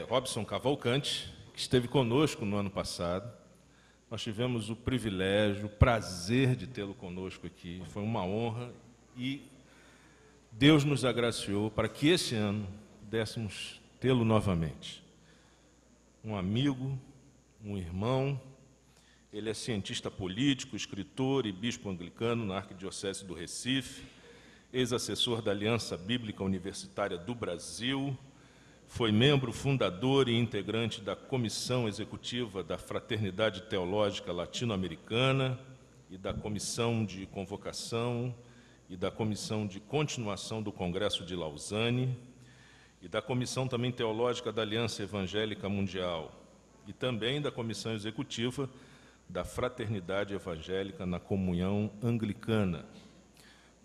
Robson Cavalcante, que esteve conosco no ano passado. Nós tivemos o privilégio, o prazer de tê-lo conosco aqui. Foi uma honra e Deus nos agraciou para que esse ano pudéssemos tê-lo novamente. Um amigo, um irmão. Ele é cientista político, escritor e bispo anglicano na Arquidiocese do Recife, ex-assessor da Aliança Bíblica Universitária do Brasil, foi membro fundador e integrante da Comissão Executiva da Fraternidade Teológica Latino-Americana e da Comissão de Convocação e da Comissão de Continuação do Congresso de Lausanne e da Comissão também Teológica da Aliança Evangélica Mundial e também da Comissão Executiva da Fraternidade Evangélica na Comunhão Anglicana.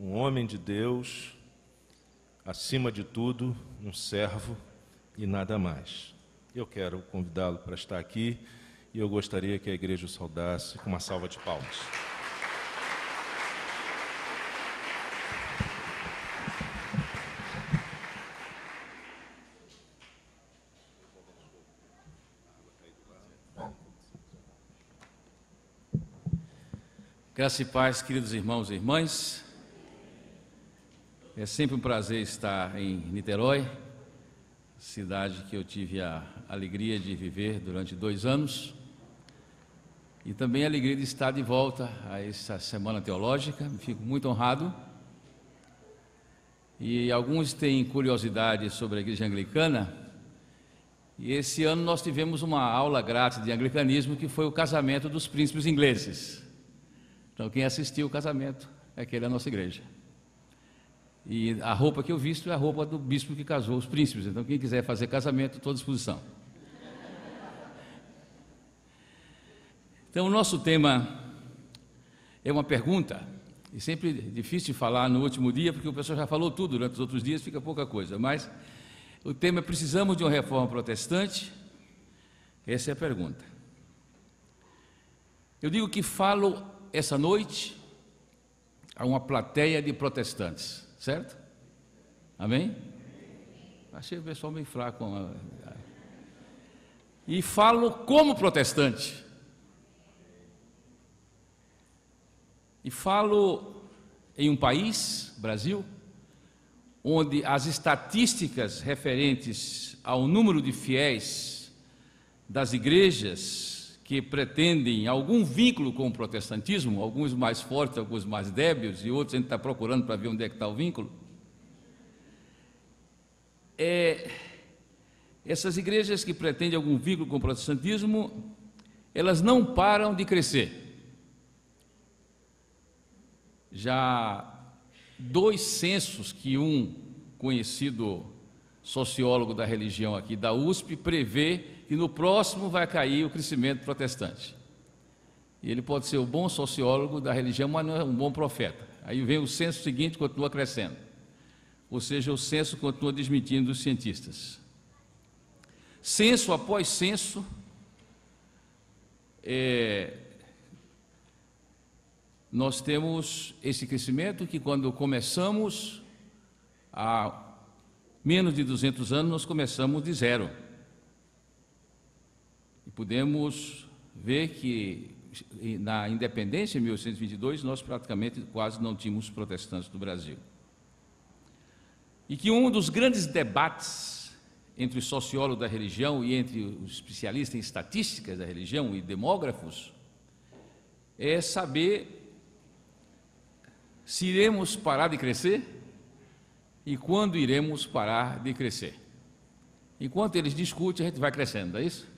Um homem de Deus, acima de tudo, um servo e nada mais. Eu quero convidá-lo para estar aqui e eu gostaria que a igreja o saudasse com uma salva de palmas. Graça e paz, queridos irmãos e irmãs. É sempre um prazer estar em Niterói, cidade que eu tive a alegria de viver durante 2 anos, e também a alegria de estar de volta a essa Semana Teológica. Fico muito honrado. E alguns têm curiosidade sobre a Igreja Anglicana, e esse ano nós tivemos uma aula grátis de anglicanismo, que foi o casamento dos príncipes ingleses. Então, quem assistiu o casamento é aquele da nossa igreja. E a roupa que eu visto é a roupa do bispo que casou os príncipes. Então, quem quiser fazer casamento, estou à disposição. Então, o nosso tema é uma pergunta, e sempre difícil de falar no último dia, porque o pessoal já falou tudo durante os outros dias, fica pouca coisa. Mas o tema é: precisamos de uma reforma protestante? Essa é a pergunta. Eu digo que falo essa noite a uma plateia de protestantes, certo? Amém? Achei o pessoal meio fraco. E falo como protestante. E falo em um país, Brasil, onde as estatísticas referentes ao número de fiéis das igrejas que pretendem algum vínculo com o protestantismo, alguns mais fortes, alguns mais débeis, e outros a gente está procurando para ver onde é que está o vínculo. Essas igrejas que pretendem algum vínculo com o protestantismo, elas não param de crescer. Já 2 censos que um conhecido sociólogo da religião aqui da USP prevê que no próximo vai cair o crescimento protestante. E ele pode ser o bom sociólogo da religião, mas não é um bom profeta. Aí vem o censo seguinte, continua crescendo. Ou seja, o censo continua desmentindo os cientistas. Censo após censo, nós temos esse crescimento que, quando começamos, há menos de 200 anos, nós começamos de zero. E podemos ver que na independência, em 1822, nós praticamente quase não tínhamos protestantes no Brasil. E que um dos grandes debates entre os sociólogos da religião e entre os especialistas em estatísticas da religião e demógrafos é saber se iremos parar de crescer e quando iremos parar de crescer. Enquanto eles discutem, a gente vai crescendo, não é isso?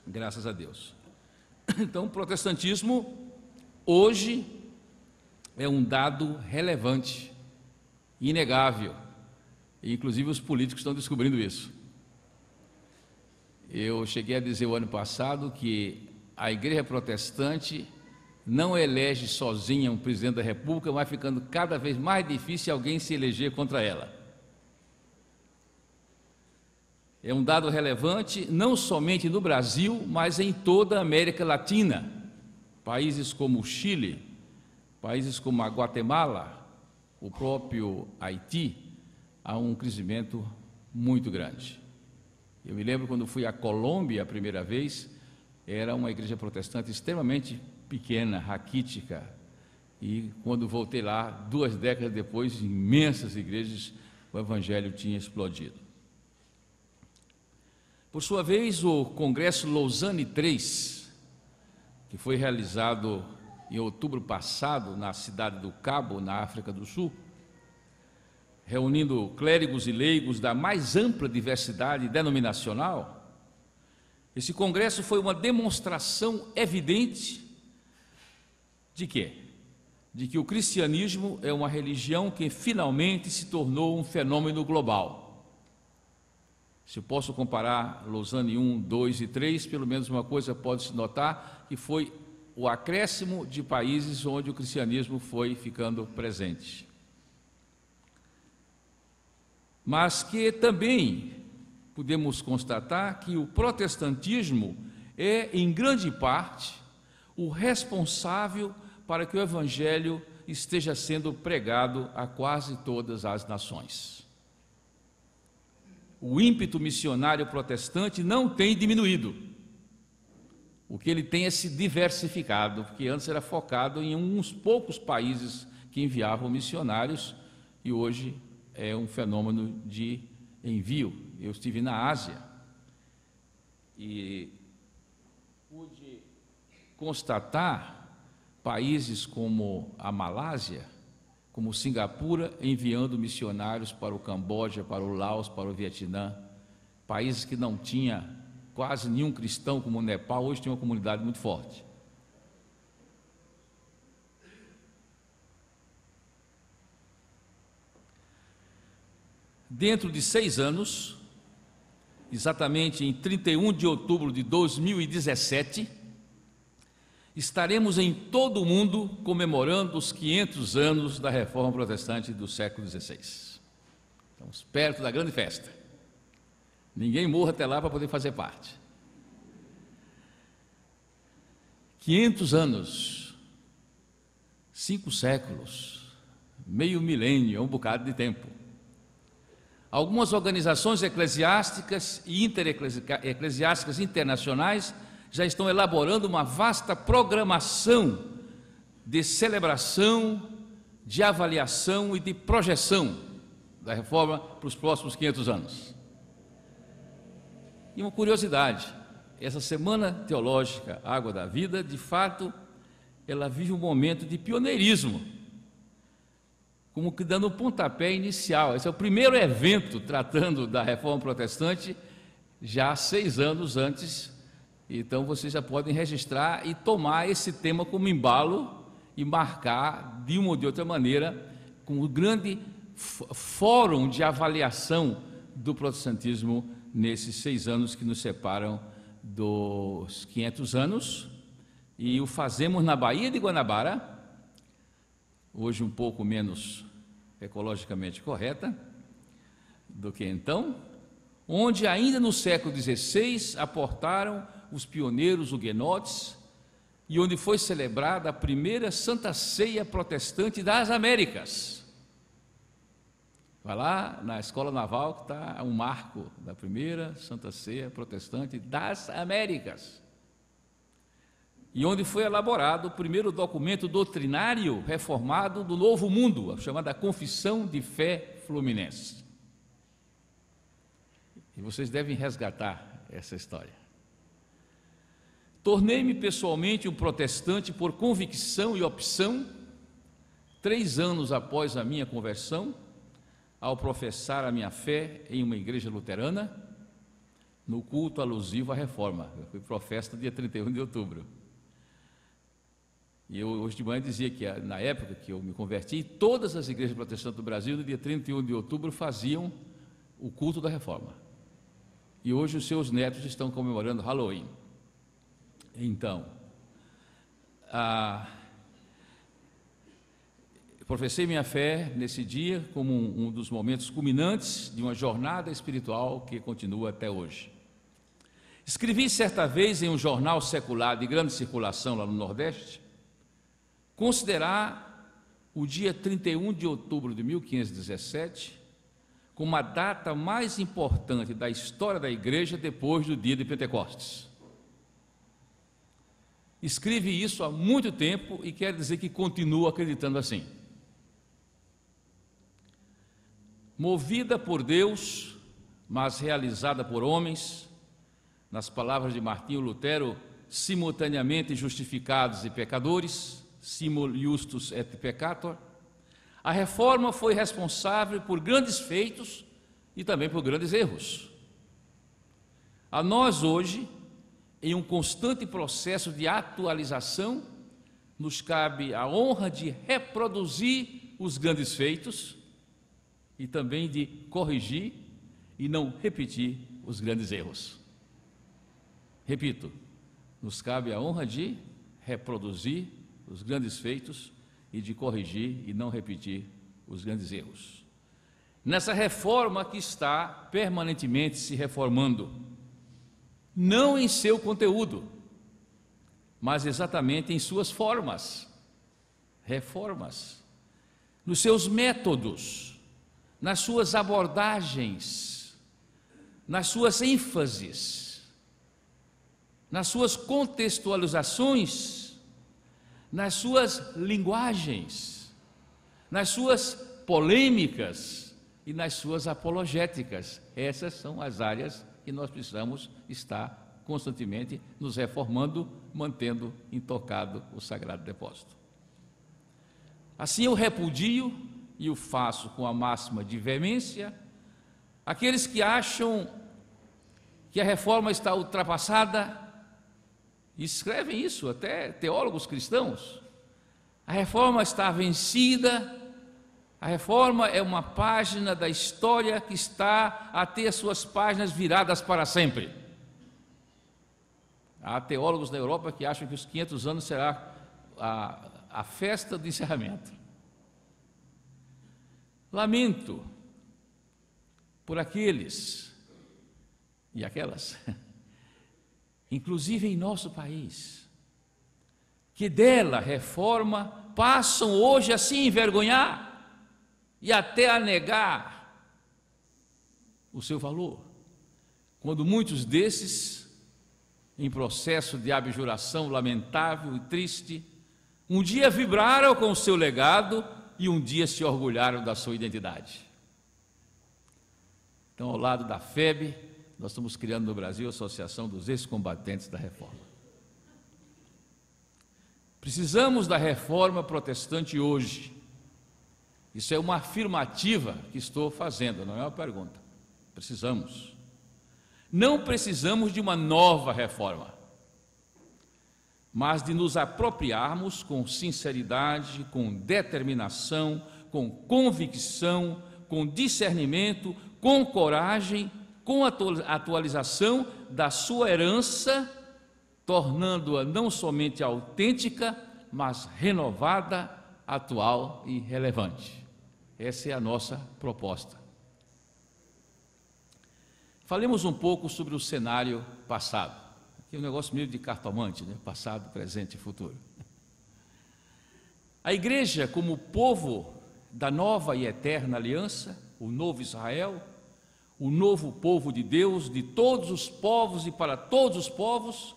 Graças a Deus. Então, o protestantismo hoje é um dado relevante, inegável, e inclusive os políticos estão descobrindo isso. Eu cheguei a dizer o ano passado que a igreja protestante não elege sozinha um presidente da República, vai ficando cada vez mais difícil alguém se eleger contra ela. É um dado relevante não somente no Brasil, mas em toda a América Latina. Países como o Chile, países como a Guatemala, o próprio Haiti, há um crescimento muito grande. Eu me lembro quando fui à Colômbia a primeira vez, era uma igreja protestante extremamente pequena, raquítica, e quando voltei lá, 2 décadas depois, imensas igrejas, o evangelho tinha explodido. Por sua vez, o Congresso Lausanne III, que foi realizado em outubro passado na cidade do Cabo, na África do Sul, reunindo clérigos e leigos da mais ampla diversidade denominacional, esse congresso foi uma demonstração evidente de quê? De que o cristianismo é uma religião que finalmente se tornou um fenômeno global. Se eu posso comparar Lausanne 1, 2 e 3, pelo menos uma coisa pode-se notar, que foi o acréscimo de países onde o cristianismo foi ficando presente. Mas que também podemos constatar que o protestantismo é, em grande parte, o responsável para que o evangelho esteja sendo pregado a quase todas as nações. O ímpeto missionário protestante não tem diminuído. O que ele tem é se diversificado, porque antes era focado em uns poucos países que enviavam missionários e hoje é um fenômeno de envio. Eu estive na Ásia e pude constatar países como a Malásia, como Singapura, enviando missionários para o Camboja, para o Laos, para o Vietnã, países que não tinha quase nenhum cristão, como o Nepal, hoje tem uma comunidade muito forte. Dentro de 6 anos, exatamente em 31 de outubro de 2017, estaremos em todo o mundo comemorando os 500 anos da Reforma Protestante do século XVI. Estamos perto da grande festa. Ninguém morra até lá para poder fazer parte. 500 anos, 5 séculos, meio milênio, é um bocado de tempo. Algumas organizações eclesiásticas e eclesiásticas internacionais já estão elaborando uma vasta programação de celebração, de avaliação e de projeção da reforma para os próximos 500 anos. E uma curiosidade, essa Semana Teológica Água da Vida, de fato, ela vive um momento de pioneirismo, como que dando um pontapé inicial. Esse é o primeiro evento tratando da Reforma Protestante, já 6 anos antes. Então vocês já podem registrar e tomar esse tema como embalo e marcar de uma ou de outra maneira com o grande fórum de avaliação do protestantismo nesses 6 anos que nos separam dos 500 anos, e o fazemos na Baía de Guanabara, hoje um pouco menos ecologicamente correta do que então, onde ainda no século XVI aportaram os pioneiros huguenotes e onde foi celebrada a primeira Santa Ceia protestante das Américas. Vai lá na Escola Naval que está um marco da primeira Santa Ceia protestante das Américas. E onde foi elaborado o primeiro documento doutrinário reformado do Novo Mundo, a chamada Confissão de Fé Fluminense. E vocês devem resgatar essa história. Tornei-me pessoalmente um protestante por convicção e opção, 3 anos após a minha conversão, ao professar a minha fé em uma igreja luterana, no culto alusivo à reforma. Eu fui professo no dia 31 de outubro. E eu hoje de manhã dizia que na época que eu me converti, todas as igrejas protestantes do Brasil, no dia 31 de outubro, faziam o culto da reforma. E hoje os seus netos estão comemorando Halloween. Então, professei minha fé nesse dia como um dos momentos culminantes de uma jornada espiritual que continua até hoje. Escrevi certa vez em um jornal secular de grande circulação lá no Nordeste, considerar o dia 31 de outubro de 1517 como a data mais importante da história da igreja depois do dia de Pentecostes. Escreve isso há muito tempo e quer dizer que continua acreditando assim. Movida por Deus, mas realizada por homens, nas palavras de Martinho Lutero, simultaneamente justificados e pecadores, simul justus et peccator, a reforma foi responsável por grandes feitos e também por grandes erros. A nós hoje, em um constante processo de atualização, nos cabe a honra de reproduzir os grandes feitos e também de corrigir e não repetir os grandes erros. Repito, nos cabe a honra de reproduzir os grandes feitos e de corrigir e não repetir os grandes erros. Nessa reforma que está permanentemente se reformando, não em seu conteúdo, mas exatamente em suas formas, reformas, nos seus métodos, nas suas abordagens, nas suas ênfases, nas suas contextualizações, nas suas linguagens, nas suas polêmicas e nas suas apologéticas. Essas são as áreas que nós precisamos estar constantemente nos reformando, mantendo intocado o sagrado depósito. Assim eu repudio, e o faço com a máxima de veemência, aqueles que acham que a reforma está ultrapassada, e escrevem isso, até teólogos cristãos. A reforma está vencida, a reforma é uma página da história que está a ter suas páginas viradas para sempre. Há teólogos na Europa que acham que os 500 anos será a festa do encerramento. Lamento por aqueles e aquelas, inclusive em nosso país, que dela reforma passam hoje a se envergonhar e até a negar o seu valor, quando muitos desses, em processo de abjuração lamentável e triste, um dia vibraram com o seu legado e um dia se orgulharam da sua identidade. Então, ao lado da FEB, nós estamos criando no Brasil a Associação dos Ex-Combatentes da Reforma. Precisamos da reforma protestante hoje. Isso é uma afirmativa que estou fazendo, não é uma pergunta. Precisamos. Não precisamos de uma nova reforma, mas de nos apropriarmos com sinceridade, com determinação, com convicção, com discernimento, com coragem, com atualização da sua herança, tornando-a não somente autêntica, mas renovada, atual e relevante. Essa é a nossa proposta. Falemos um pouco sobre o cenário passado. Aqui é um negócio meio de cartomante, né? Passado, presente e futuro. A igreja, como povo da nova e eterna aliança, o novo Israel, o novo povo de Deus, de todos os povos e para todos os povos,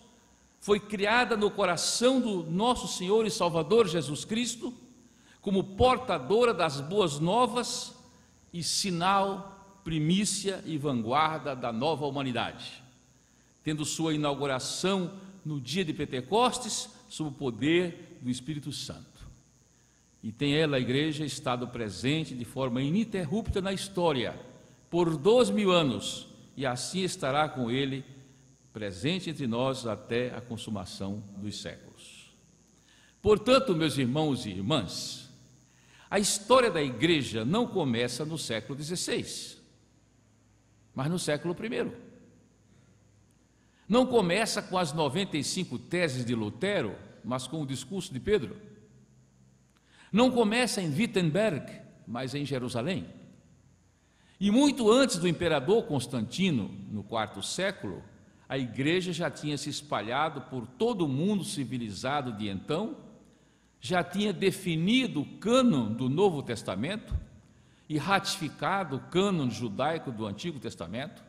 foi criada no coração do nosso Senhor e Salvador Jesus Cristo, como portadora das boas novas e sinal, primícia e vanguarda da nova humanidade, tendo sua inauguração no dia de Pentecostes, sob o poder do Espírito Santo. E tem ela, a igreja, estado presente de forma ininterrupta na história, por 2000 anos, e assim estará com ele, presente entre nós até a consumação dos séculos. Portanto, meus irmãos e irmãs, a história da igreja não começa no século XVI, mas no século I. Não começa com as 95 teses de Lutero, mas com o discurso de Pedro. Não começa em Wittenberg, mas em Jerusalém. E muito antes do imperador Constantino, no IV século, a igreja já tinha se espalhado por todo o mundo civilizado de então, já tinha definido o cânon do Novo Testamento e ratificado o cânon judaico do Antigo Testamento.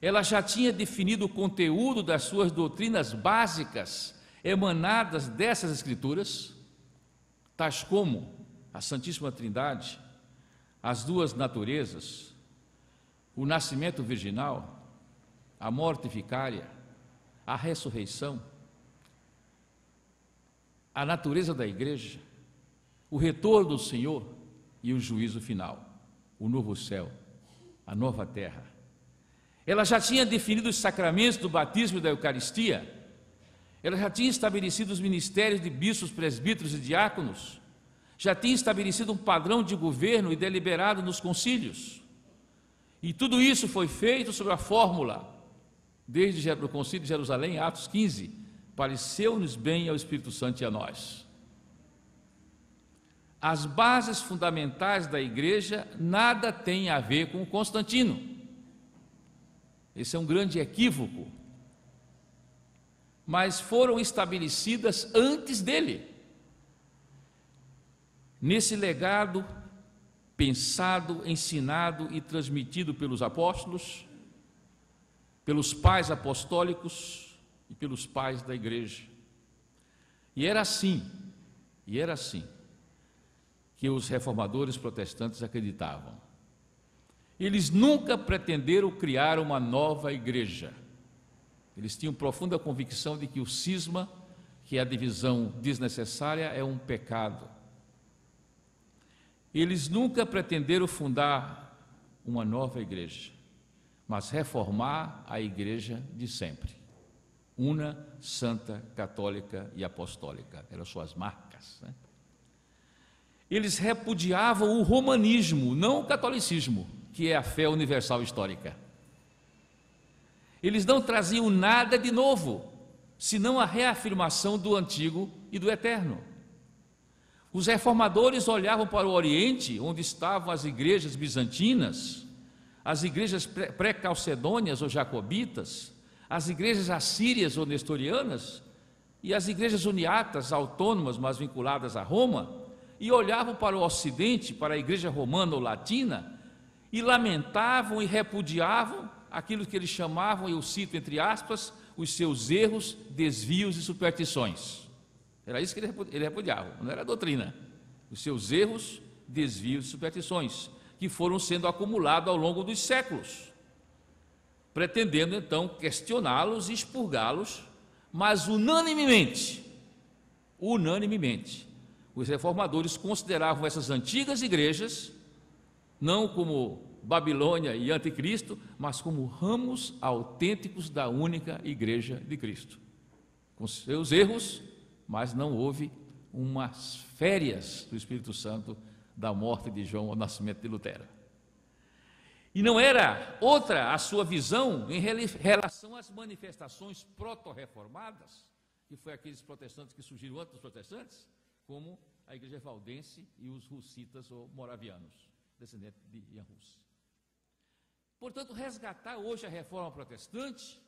Ela já tinha definido o conteúdo das suas doutrinas básicas emanadas dessas Escrituras, tais como a Santíssima Trindade, as duas naturezas, o nascimento virginal, a morte vicária, a ressurreição, a natureza da igreja, o retorno do Senhor e o juízo final, o novo céu, a nova terra. Ela já tinha definido os sacramentos do batismo e da Eucaristia. Ela já tinha estabelecido os ministérios de bispos, presbíteros e diáconos. Já tinha estabelecido um padrão de governo e deliberado nos concílios. E tudo isso foi feito sob a fórmula, desde o concílio de Jerusalém, Atos 15, pareceu-nos bem ao Espírito Santo e a nós. As bases fundamentais da igreja nada têm a ver com Constantino. Esse é um grande equívoco. Mas foram estabelecidas antes dele. Nesse legado pensado, ensinado e transmitido pelos apóstolos, pelos pais apostólicos e pelos pais da igreja. E era assim que os reformadores protestantes acreditavam. Eles nunca pretenderam criar uma nova igreja. Eles tinham profunda convicção de que o cisma, que é a divisão desnecessária, é um pecado. Eles nunca pretenderam fundar uma nova igreja, mas reformar a igreja de sempre. Una, santa, católica e apostólica. Eram suas marcas, né? Eles repudiavam o romanismo, não o catolicismo, que é a fé universal histórica. Eles não traziam nada de novo, senão a reafirmação do antigo e do eterno. Os reformadores olhavam para o Oriente, onde estavam as igrejas bizantinas, as igrejas pré-calcedônias ou jacobitas, as igrejas assírias ou nestorianas e as igrejas uniatas, autônomas, mas vinculadas a Roma, e olhavam para o Ocidente, para a igreja romana ou latina, e lamentavam e repudiavam aquilo que eles chamavam, eu cito entre aspas, os seus erros, desvios e superstições. Era isso que ele repudiava, não era a doutrina. Os seus erros, desvios e superstições, que foram sendo acumulados ao longo dos séculos, pretendendo então questioná-los e expurgá-los, mas unanimemente, os reformadores consideravam essas antigas igrejas, não como Babilônia e Anticristo, mas como ramos autênticos da única igreja de Cristo, com seus erros, mas não houve umas férias do Espírito Santo da morte de João ao nascimento de Lutero. E não era outra a sua visão em relação às manifestações proto-reformadas, que foi aqueles protestantes que surgiram antes dos protestantes, como a igreja valdense e os russitas ou moravianos, descendentes de Jan Hus. Portanto, resgatar hoje a reforma protestante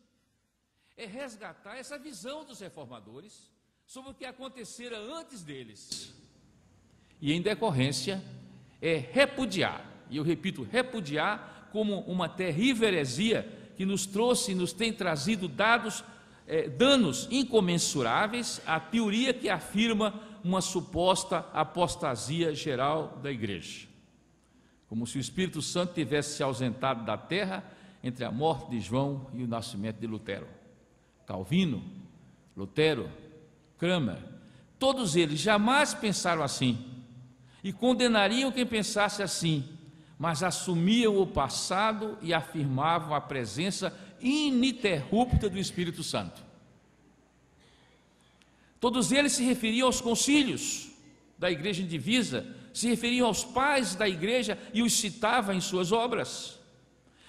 é resgatar essa visão dos reformadores sobre o que acontecera antes deles. E em decorrência é repudiar, e eu repito, repudiar como uma terrível heresia que nos trouxe e nos tem trazido danos incomensuráveis à teoria que afirma uma suposta apostasia geral da igreja, como se o Espírito Santo tivesse se ausentado da terra entre a morte de João e o nascimento de Lutero. Calvino, Lutero, Cranmer, todos eles jamais pensaram assim e condenariam quem pensasse assim, mas assumiam o passado e afirmavam a presença ininterrupta do Espírito Santo. Todos eles se referiam aos concílios da igreja indivisa, se referiam aos pais da igreja e os citavam em suas obras.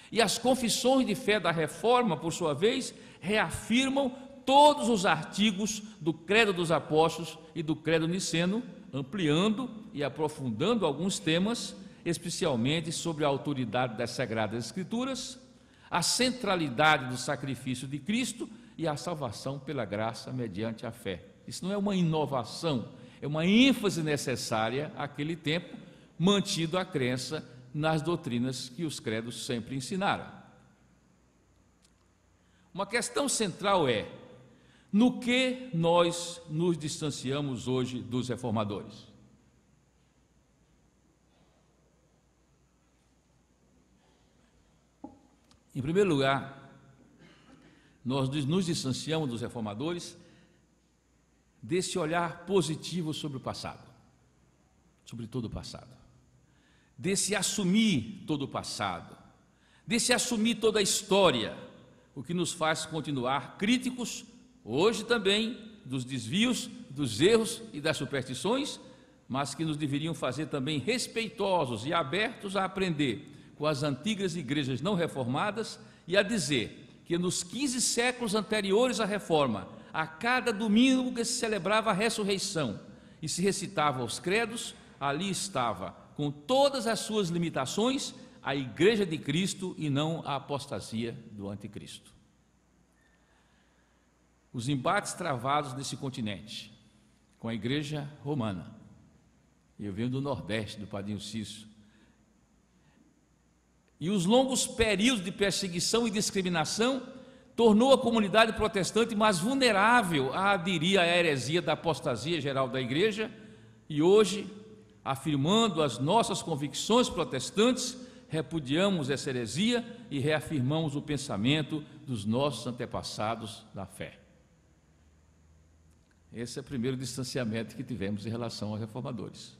E as confissões de fé da Reforma, por sua vez, reafirmam todos os artigos do Credo dos Apóstolos e do Credo Niceno, ampliando e aprofundando alguns temas, especialmente sobre a autoridade das Sagradas Escrituras, a centralidade do sacrifício de Cristo e a salvação pela graça mediante a fé. Isso não é uma inovação, é uma ênfase necessária àquele tempo, mantido a crença nas doutrinas que os credos sempre ensinaram. Uma questão central é: no que nós nos distanciamos hoje dos reformadores? Em primeiro lugar, nós nos distanciamos dos reformadores desse olhar positivo sobre o passado, sobre todo o passado, desse assumir todo o passado, desse assumir toda a história, o que nos faz continuar críticos, hoje também, dos desvios, dos erros e das superstições, mas que nos deveriam fazer também respeitosos e abertos a aprender com as antigas igrejas não reformadas e a dizer que nos 15 séculos anteriores à reforma, a cada domingo que se celebrava a ressurreição e se recitava os credos, ali estava, com todas as suas limitações, a Igreja de Cristo e não a apostasia do anticristo. Os embates travados nesse continente, com a Igreja Romana, eu venho do Nordeste, do Padrinho Cício, e os longos períodos de perseguição e discriminação tornou a comunidade protestante mais vulnerável a aderir à heresia da apostasia geral da Igreja, e hoje, afirmando as nossas convicções protestantes, repudiamos essa heresia e reafirmamos o pensamento dos nossos antepassados da fé. Esse é o primeiro distanciamento que tivemos em relação aos reformadores.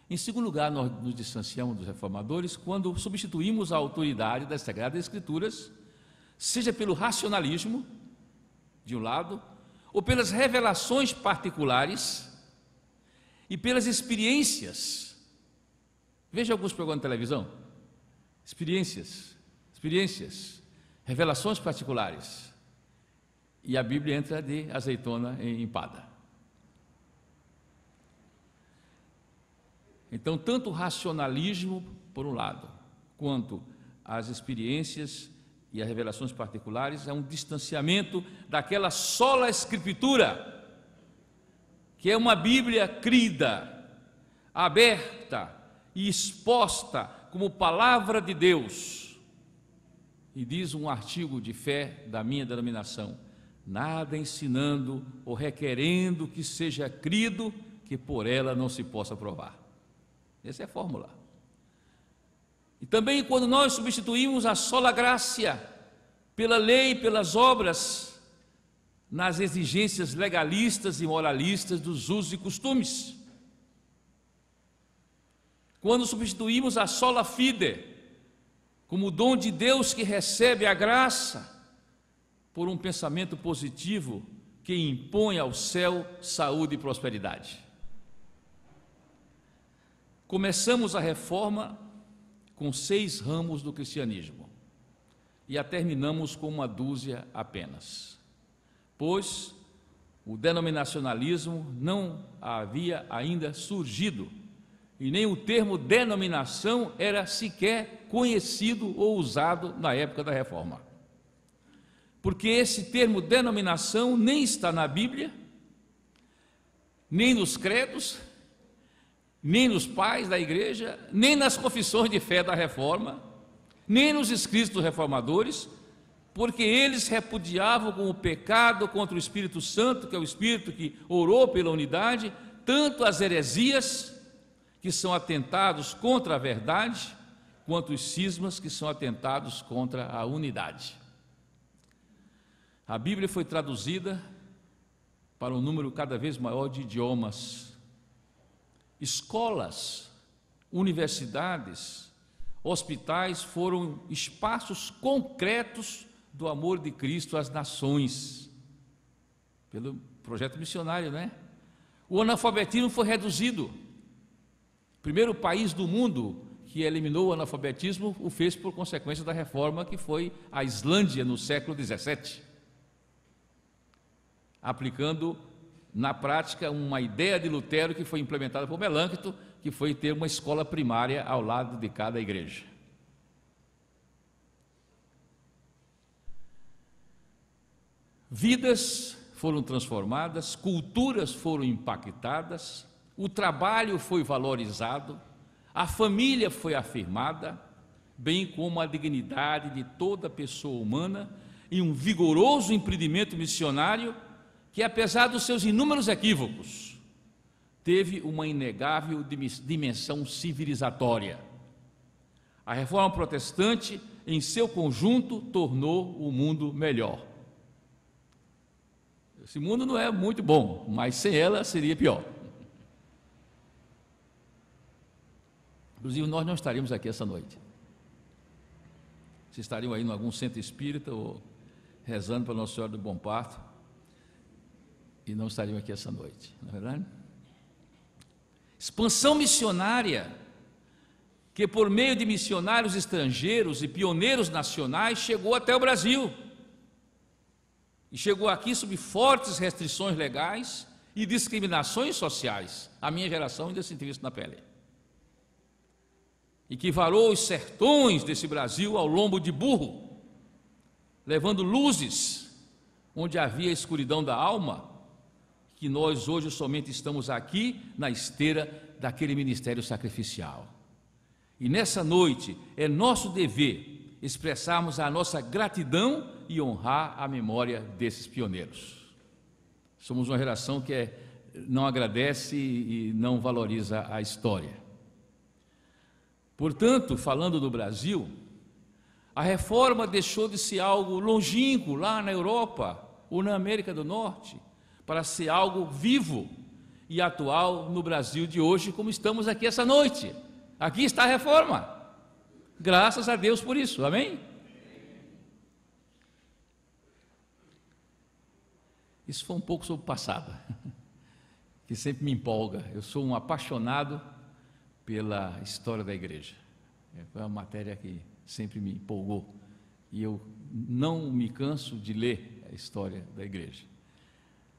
Em segundo lugar, nós nos distanciamos dos reformadores quando substituímos a autoridade das Sagradas Escrituras, seja pelo racionalismo, de um lado, ou pelas revelações particulares e pelas experiências. Veja alguns programas de televisão, experiências, revelações particulares, e a Bíblia entra de azeitona em empada. Então, tanto o racionalismo, por um lado, quanto as experiências e as revelações particulares, é um distanciamento daquela sola Escritura, que é uma Bíblia crida, aberta e exposta como palavra de Deus. E diz um artigo de fé da minha denominação: nada ensinando ou requerendo que seja crido, que por ela não se possa provar. Essa é a fórmula. E também quando nós substituímos a sola gracia pela lei, pelas obras, nas exigências legalistas e moralistas dos usos e costumes. Quando substituímos a sola fide como dom de Deus que recebe a graça por um pensamento positivo que impõe ao céu saúde e prosperidade. Começamos a reforma com 6 ramos do cristianismo e a terminamos com uma dúzia apenas, pois o denominacionalismo não havia ainda surgido e nem o termo denominação era sequer conhecido ou usado na época da reforma, porque esse termo denominação nem está na Bíblia, nem nos credos, nem nos pais da igreja, nem nas confissões de fé da reforma, nem nos escritos dos reformadores, porque eles repudiavam com o pecado contra o Espírito Santo, que é o Espírito que orou pela unidade, tanto as heresias, que são atentados contra a verdade, quanto os cismas, que são atentados contra a unidade. A Bíblia foi traduzida para um número cada vez maior de idiomas. Escolas, universidades, hospitais foram espaços concretos do amor de Cristo às nações, pelo projeto missionário, né? O analfabetismo foi reduzido. O primeiro país do mundo que eliminou o analfabetismo o fez por consequência da reforma, que foi a Islândia no século XVII, aplicando na prática uma ideia de Lutero que foi implementada por Melâncton, que foi ter uma escola primária ao lado de cada igreja. Vidas foram transformadas, culturas foram impactadas, o trabalho foi valorizado, A família foi afirmada, bem como a dignidade de toda pessoa humana, e um vigoroso empreendimento missionário que, apesar dos seus inúmeros equívocos, teve uma inegável dimensão civilizatória. A reforma protestante, em seu conjunto, tornou o mundo melhor. Esse mundo não é muito bom, mas sem ela seria pior. Inclusive, nós não estaríamos aqui essa noite. Vocês estariam aí em algum centro espírita ou rezando para Nossa Senhora do Bom Parto e não estariam aqui essa noite, não é verdade? Expansão missionária, que por meio de missionários estrangeiros e pioneiros nacionais chegou até o Brasil. E chegou aqui sob fortes restrições legais e discriminações sociais. A minha geração ainda sentiu isso na pele. E que varou os sertões desse Brasil ao lombo de burro, levando luzes onde havia a escuridão da alma, que nós hoje somente estamos aqui na esteira daquele ministério sacrificial. E nessa noite é nosso dever expressarmos a nossa gratidão e honrar a memória desses pioneiros. Somos uma geração que não agradece e não valoriza a história. Portanto, falando do Brasil, a reforma deixou de ser algo longínquo lá na Europa ou na América do Norte, para ser algo vivo e atual no Brasil de hoje, como estamos aqui essa noite. Aqui está a reforma. Graças a Deus por isso, amém? Isso foi um pouco sobre o passado, que sempre me empolga. Eu sou um apaixonado pela história da igreja. É uma matéria que sempre me empolgou. E eu não me canso de ler a história da igreja.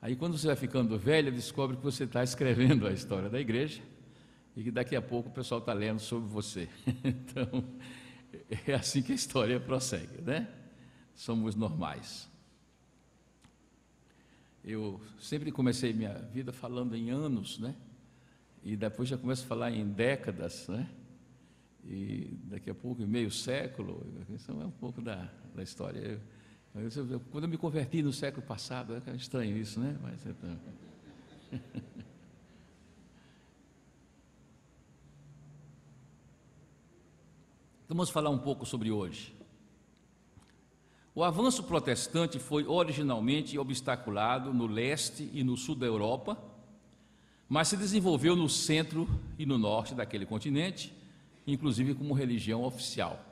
Aí, quando você vai ficando velho, descobre que você está escrevendo a história da igreja e que daqui a pouco o pessoal está lendo sobre você. Então, é assim que a história prossegue, né? Somos normais. Eu sempre comecei minha vida falando em anos, né? E depois já começo a falar em décadas, né? E daqui a pouco, em meio século, isso é um pouco da história. Quando eu me converti no século passado, é estranho isso, né? Mas vamos falar um pouco sobre hoje. O avanço protestante foi originalmente obstaculado no leste e no sul da Europa, mas se desenvolveu no centro e no norte daquele continente, inclusive como religião oficial.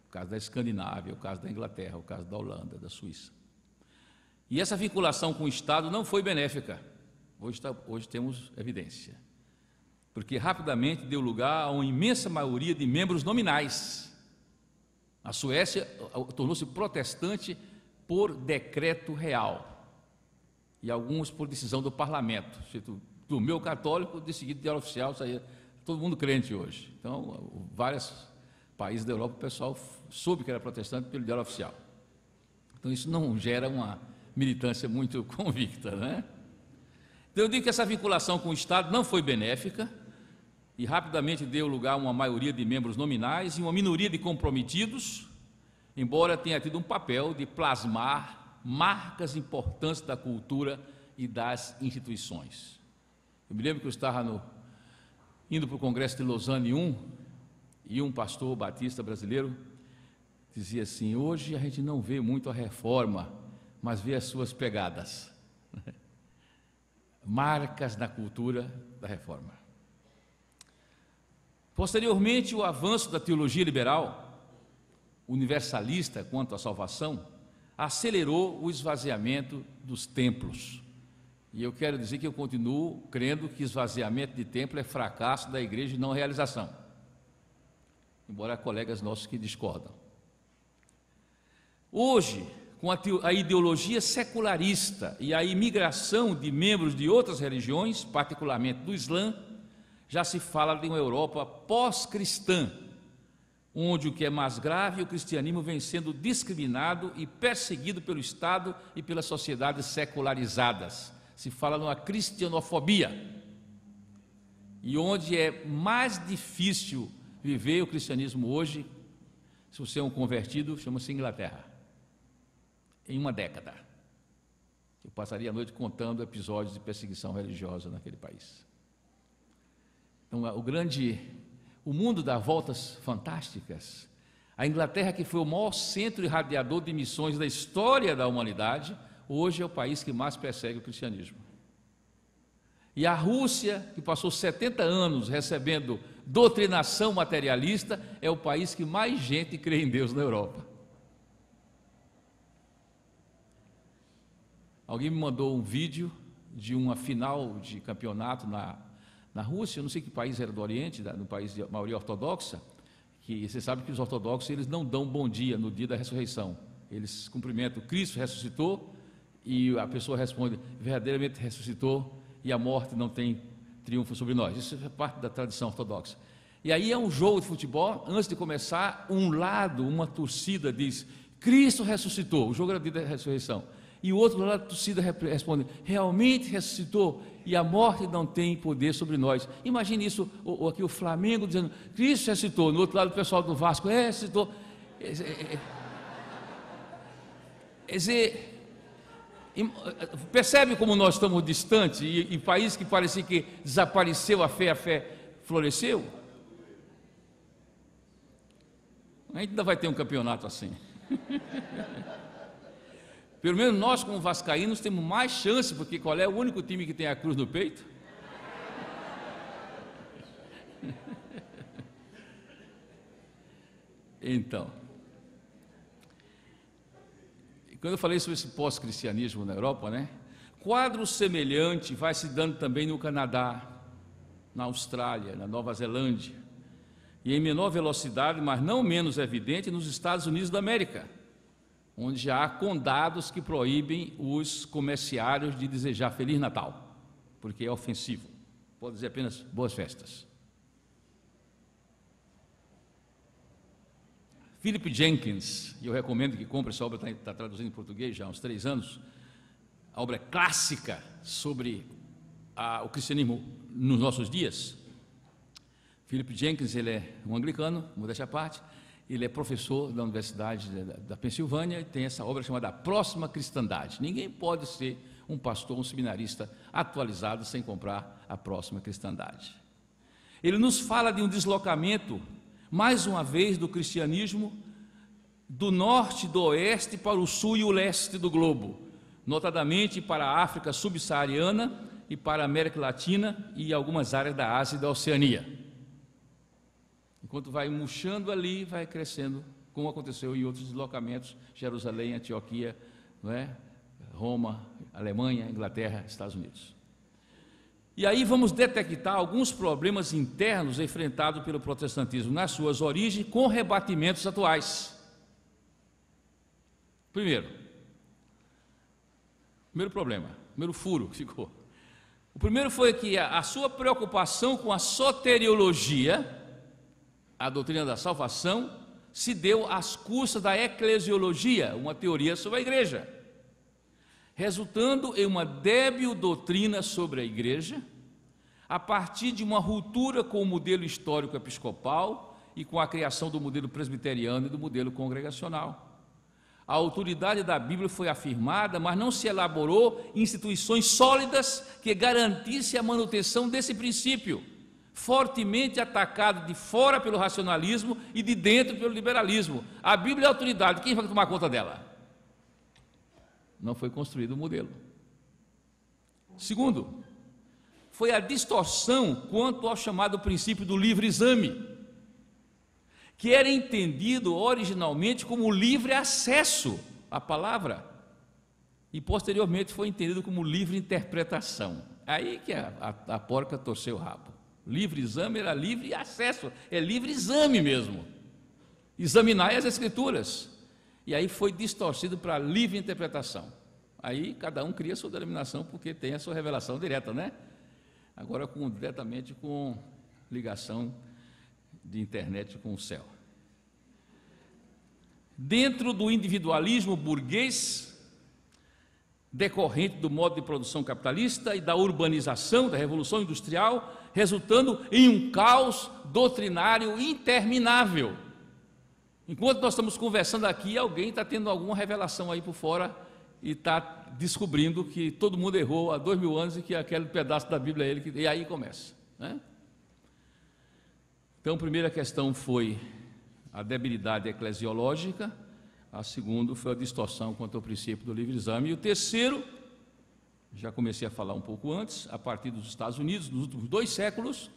O caso da Escandinávia, o caso da Inglaterra, o caso da Holanda, da Suíça. E essa vinculação com o Estado não foi benéfica. Hoje temos evidência. Porque rapidamente deu lugar a uma imensa maioria de membros nominais. A Suécia tornou-se protestante por decreto real. E alguns por decisão do parlamento. Do meu católico, de seguida, diário oficial, saía todo mundo crente hoje. Então, vários países da Europa, o pessoal soube que era protestante pelo diário oficial. Então, isso não gera uma militância muito convicta, né? Então, eu digo que essa vinculação com o Estado não foi benéfica e rapidamente deu lugar a uma maioria de membros nominais e uma minoria de comprometidos, embora tenha tido um papel de plasmar marcas importantes da cultura e das instituições. Eu me lembro que eu estava indo para o Congresso de Lausanne I, e um pastor batista brasileiro dizia assim: hoje a gente não vê muito a reforma, mas vê as suas pegadas, marcas na cultura da reforma. Posteriormente, o avanço da teologia liberal, universalista quanto à salvação, acelerou o esvaziamento dos templos. E eu quero dizer que eu continuo crendo que esvaziamento de templo é fracasso da igreja e não realização, embora há colegas nossos que discordam. Hoje, com a ideologia secularista e a imigração de membros de outras religiões, particularmente do Islã, já se fala de uma Europa pós-cristã, onde o que é mais grave, o cristianismo vem sendo discriminado e perseguido pelo Estado e pelas sociedades secularizadas. Se fala numa cristianofobia. e onde é mais difícil viver o cristianismo hoje, se você é um convertido, chama-se Inglaterra. Em uma década. Eu passaria a noite contando episódios de perseguição religiosa naquele país. Então, o mundo dá voltas fantásticas. A Inglaterra, que foi o maior centro irradiador de missões da história da humanidade, hoje é o país que mais persegue o cristianismo. E a Rússia, que passou 70 anos recebendo doutrinação materialista, é o país que mais gente crê em Deus na Europa. Alguém me mandou um vídeo de uma final de campeonato na Rússia, eu não sei que país era do Oriente, no país de maioria ortodoxa, que você sabe que os ortodoxos eles não dão bom dia no dia da ressurreição. Eles cumprimentam, Cristo ressuscitou, e a pessoa responde, verdadeiramente ressuscitou, e a morte não tem triunfo sobre nós. Isso é parte da tradição ortodoxa. E aí é um jogo de futebol, antes de começar, uma torcida diz, Cristo ressuscitou, o jogo era o dia da ressurreição. E o outro lado da torcida responde, realmente ressuscitou, e a morte não tem poder sobre nós. Imagine isso, aqui o Flamengo dizendo, Cristo ressuscitou, no outro lado o pessoal do Vasco, ressuscitou. Percebe como nós estamos distantes, e país que parecia que desapareceu a fé floresceu? A gente ainda vai ter um campeonato assim. Pelo menos nós, como vascaínos, temos mais chance, porque qual é o único time que tem a cruz no peito? Então, quando eu falei sobre esse pós-cristianismo na Europa, né? Quadro semelhante vai se dando também no Canadá, na Austrália, na Nova Zelândia, e em menor velocidade, mas não menos evidente, nos Estados Unidos da América, onde já há condados que proíbem os comerciários de desejar Feliz Natal, porque é ofensivo. Pode dizer apenas boas festas. Philip Jenkins, e eu recomendo que compre essa obra, está traduzindo em português já há uns 3 anos, a obra clássica sobre o cristianismo nos nossos dias. Philip Jenkins, ele é um anglicano, modéstia à parte, ele é professor da Universidade da Pensilvânia e tem essa obra chamada A Próxima Cristandade. Ninguém pode ser um pastor, um seminarista atualizado sem comprar A Próxima Cristandade. Ele nos fala de um deslocamento, mais uma vez, do cristianismo do norte, do oeste para o sul e o leste do globo, notadamente para a África subsaariana e para a América Latina e algumas áreas da Ásia e da Oceania. Enquanto vai murchando ali, vai crescendo, como aconteceu em outros deslocamentos, Jerusalém, Antioquia, não é? Roma, Alemanha, Inglaterra, Estados Unidos. E aí vamos detectar alguns problemas internos enfrentados pelo protestantismo nas suas origens, com rebatimentos atuais. Primeiro problema, primeiro furo que ficou. O primeiro foi que a sua preocupação com a soteriologia, a doutrina da salvação, se deu às custas da eclesiologia, uma teoria sobre a igreja, resultando em uma débil doutrina sobre a igreja, a partir de uma ruptura com o modelo histórico episcopal e com a criação do modelo presbiteriano e do modelo congregacional. A autoridade da Bíblia foi afirmada, mas não se elaborou instituições sólidas que garantissem a manutenção desse princípio, fortemente atacado de fora pelo racionalismo e de dentro pelo liberalismo. A Bíblia é a autoridade, quem vai tomar conta dela? Não foi construído o modelo. Segundo, foi a distorção quanto ao chamado princípio do livre exame, que era entendido originalmente como livre acesso à palavra e posteriormente foi entendido como livre interpretação. Aí que a porca torceu o rabo. Livre exame era livre acesso, é livre exame mesmo. Examinar as Escrituras. E aí foi distorcido para livre interpretação. Aí cada um cria a sua denominação porque tem a sua revelação direta, né? Agora diretamente com ligação de internet com o céu. Dentro do individualismo burguês, decorrente do modo de produção capitalista e da urbanização, da revolução industrial, resultando em um caos doutrinário interminável. Enquanto nós estamos conversando aqui, alguém está tendo alguma revelação aí por fora e está descobrindo que todo mundo errou há 2000 anos e que aquele pedaço da Bíblia é ele, e aí começa, né? Então, a primeira questão foi a debilidade eclesiológica, a segunda foi a distorção quanto ao princípio do livre-exame, e o terceiro, já comecei a falar um pouco antes, a partir dos Estados Unidos, nos últimos 2 séculos,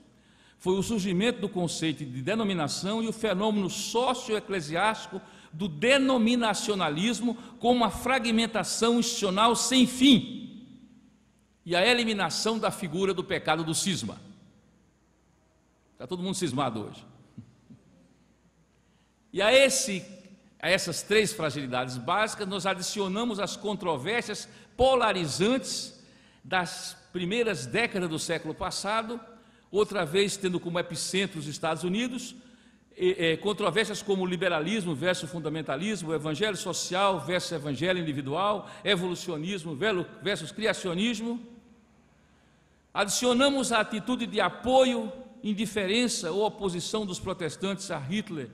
foi o surgimento do conceito de denominação e o fenômeno socioeclesiástico do denominacionalismo como uma fragmentação institucional sem fim e a eliminação da figura do pecado do cisma. Está todo mundo cismado hoje. E a essas 3 fragilidades básicas, nós adicionamos as controvérsias polarizantes das primeiras décadas do século passado, outra vez tendo como epicentro os Estados Unidos, controvérsias como liberalismo versus fundamentalismo, evangelho social versus evangelho individual, evolucionismo versus criacionismo. Adicionamos a atitude de apoio, indiferença ou oposição dos protestantes a Hitler,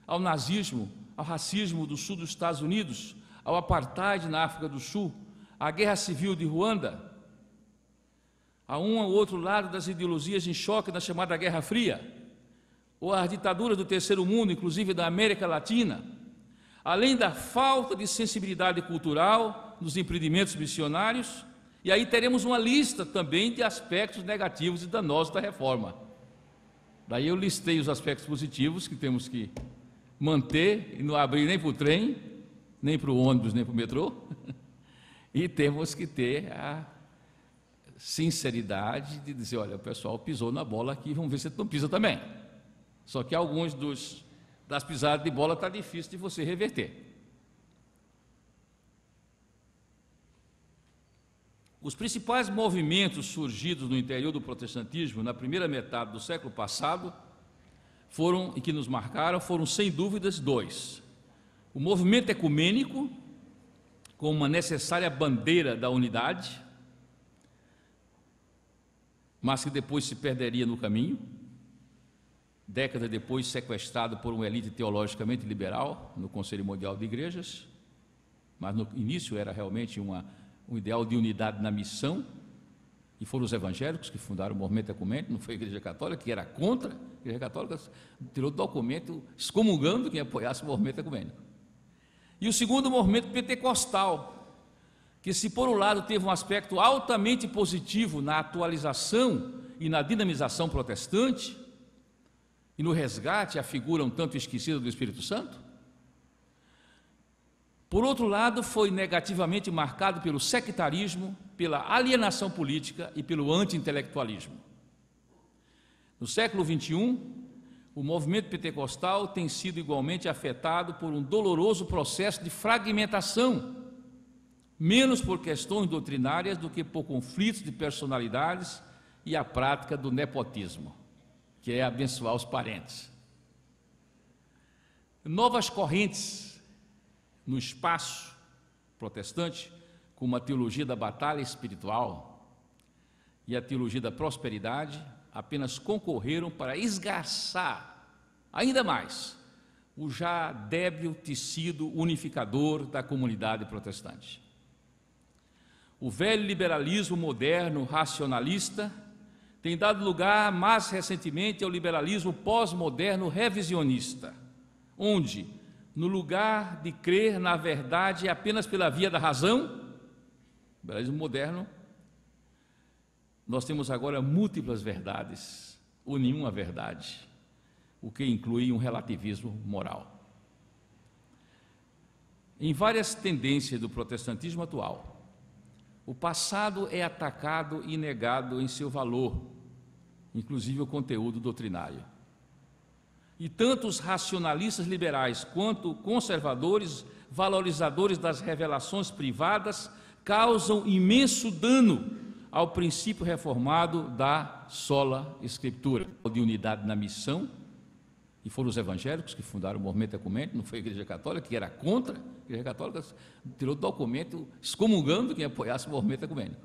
ao nazismo, ao racismo do sul dos Estados Unidos, ao apartheid na África do Sul, à guerra civil de Ruanda, a um ou outro lado das ideologias em choque na chamada Guerra Fria, ou às ditaduras do terceiro mundo, inclusive da América Latina, além da falta de sensibilidade cultural nos empreendimentos missionários, e aí teremos uma lista também de aspectos negativos e danosos da reforma. Daí eu listei os aspectos positivos que temos que manter e não abrir nem para o trem, nem para o ônibus, nem para o metrô, e temos que ter a sinceridade de dizer, olha, o pessoal pisou na bola aqui, vamos ver se não pisa também. Só que alguns das pisadas de bola está difícil de você reverter. Os principais movimentos surgidos no interior do protestantismo na primeira metade do século passado foram, e que nos marcaram, foram sem dúvidas 2. O movimento ecumênico, com uma necessária bandeira da unidade, mas que depois se perderia no caminho, décadas depois sequestrado por uma elite teologicamente liberal no Conselho Mundial de Igrejas, mas no início era realmente um ideal de unidade na missão, e foram os evangélicos que fundaram o movimento ecumênico, não foi a Igreja Católica, que era contra. A Igreja Católica tirou documento excomungando quem apoiasse o movimento ecumênico. E o segundo, movimento pentecostal, que, se por um lado teve um aspecto altamente positivo na atualização e na dinamização protestante, e no resgate à figura um tanto esquecida do Espírito Santo, por outro lado, foi negativamente marcado pelo sectarismo, pela alienação política e pelo anti-intelectualismo. No século XXI, o movimento pentecostal tem sido igualmente afetado por um doloroso processo de fragmentação, menos por questões doutrinárias do que por conflitos de personalidades e a prática do nepotismo, que é abençoar os parentes. Novas correntes no espaço protestante, como a teologia da batalha espiritual e a teologia da prosperidade, apenas concorreram para esgarçar ainda mais o já débil tecido unificador da comunidade protestante. O velho liberalismo moderno racionalista tem dado lugar mais recentemente ao liberalismo pós-moderno revisionista, onde, no lugar de crer na verdade apenas pela via da razão, o liberalismo moderno, nós temos agora múltiplas verdades, ou nenhuma verdade, o que inclui um relativismo moral. Em várias tendências do protestantismo atual, o passado é atacado e negado em seu valor, inclusive o conteúdo doutrinário. E tanto os racionalistas liberais quanto conservadores, valorizadores das revelações privadas, causam imenso dano ao princípio reformado da sola Escritura, de unidade na missão, e foram os evangélicos que fundaram o movimento ecumênico, não foi a Igreja Católica, que era contra. A Igreja Católica tirou documento excomungando quem apoiasse o movimento ecumênico.